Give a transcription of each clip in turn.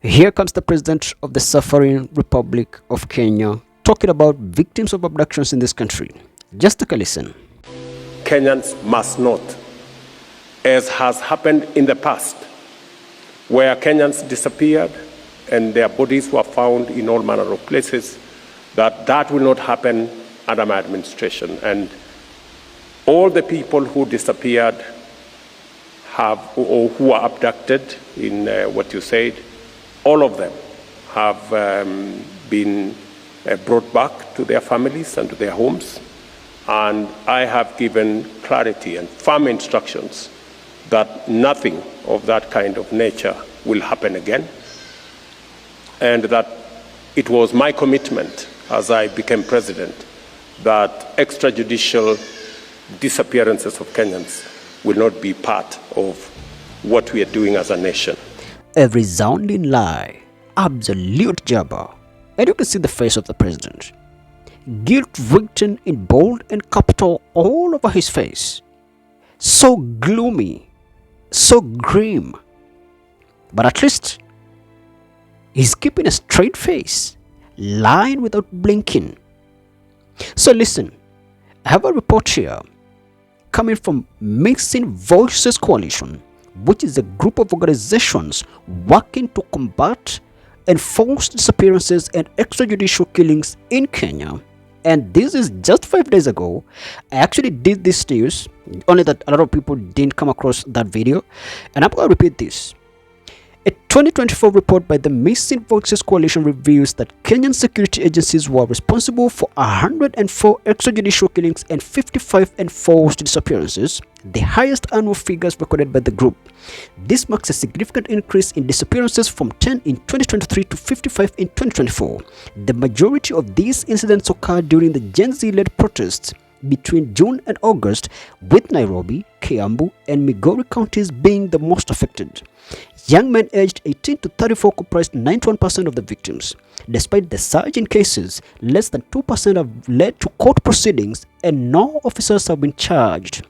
Here comes the president of the suffering Republic of Kenya talking about victims of abductions in this country. Just take a listen. Kenyans must not, as has happened in the past, where Kenyans disappeared and their bodies were found in all manner of places, that will not happen under my administration. And all the people who disappeared or who were abducted in what you said, all of them have been brought back to their families and to their homes. And I have given clarity and firm instructions that nothing of that kind of nature will happen again. And that it was my commitment as I became president that extrajudicial disappearances of Kenyans will not be part of what we are doing as a nation. A resounding lie, absolute jabber. And you can see the face of the president. Guilt written in bold and capital all over his face. So gloomy, so grim. But at least he's keeping a straight face, lying without blinking. So listen, I have a report here coming from Missing Voices Coalition, which is a group of organizations working to combat enforced disappearances and extrajudicial killings in Kenya. And this is just 5 days ago. I actually did this news, only that a lot of people didn't come across that video. And I'm going to repeat this. A 2024 report by the Missing Voices Coalition reveals that Kenyan security agencies were responsible for 104 extrajudicial killings and 55 enforced disappearances, the highest annual figures recorded by the group. This marks a significant increase in disappearances from 10 in 2023 to 55 in 2024. The majority of these incidents occurred during the Gen Z-led protests between June and August, with Nairobi, Kiambu, and Migori counties being the most affected. Young men aged 18 to 34 comprised 91% of the victims. Despite the surge in cases, less than 2% have led to court proceedings and no officers have been charged.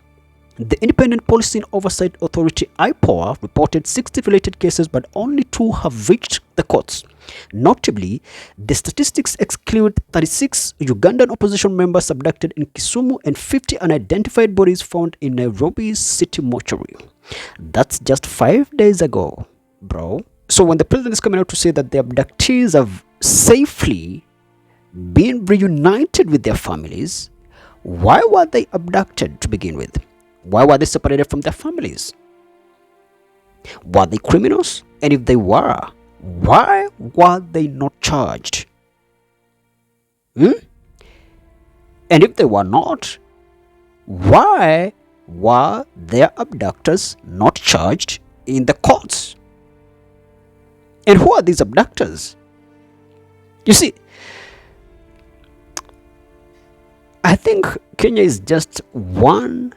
The Independent Policing Oversight Authority (IPOA) reported 60 related cases, but only 2 have reached the courts. Notably, the statistics exclude 36 Ugandan opposition members abducted in Kisumu and 50 unidentified bodies found in Nairobi's city mortuary. That's just 5 days ago, bro. So when the president is coming out to say that the abductees have safely been reunited with their families, why were they abducted to begin with? Why were they separated from their families? Were they criminals? And if they were, why were they not charged? And if they were not, why were their abductors not charged in the courts? And who are these abductors? You see, I think Kenya is just one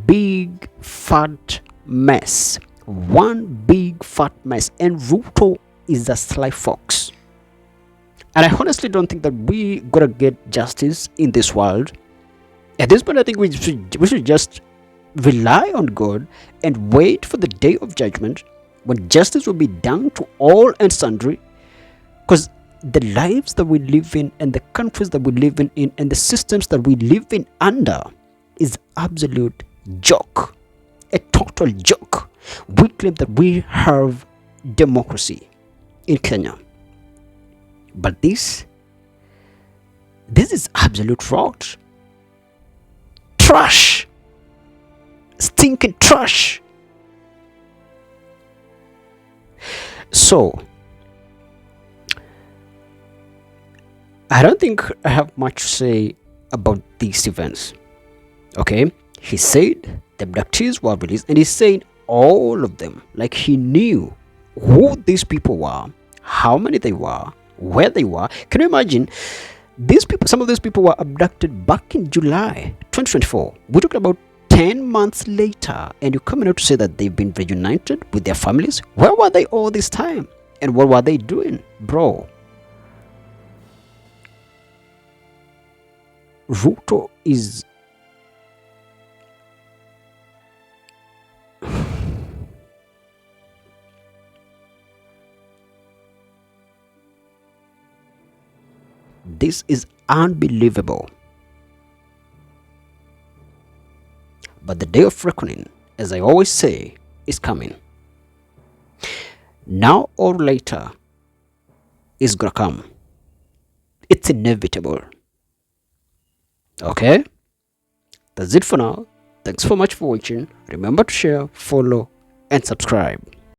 big fat mess. One big fat mess. And Ruto is a sly fox. And I honestly don't think that we gotta get justice in this world. At this point, I think we should just rely on God and wait for the day of judgment when justice will be done to all and sundry. Because the lives that we live in and the countries that we live in and the systems that we live in under is absolute joke. A total joke. We claim that we have democracy in Kenya. But this is absolute rot. Trash. Stinking trash. So, I don't think I have much to say about these events. Okay? He said the abductees were released, and he's saying all of them, like he knew who these people were, how many they were, where they were. Can you imagine? These people, some of these people were abducted back in July 2024. We're talking about 10 months later, and you're coming out to say that they've been reunited with their families. Where were they all this time? And what were they doing? Bro, Ruto is This is unbelievable. But the day of reckoning, as I always say, is coming. Now or later, it's gonna come. It's inevitable. Okay? That's it for now. Thanks so much for watching. Remember to share, follow, and subscribe.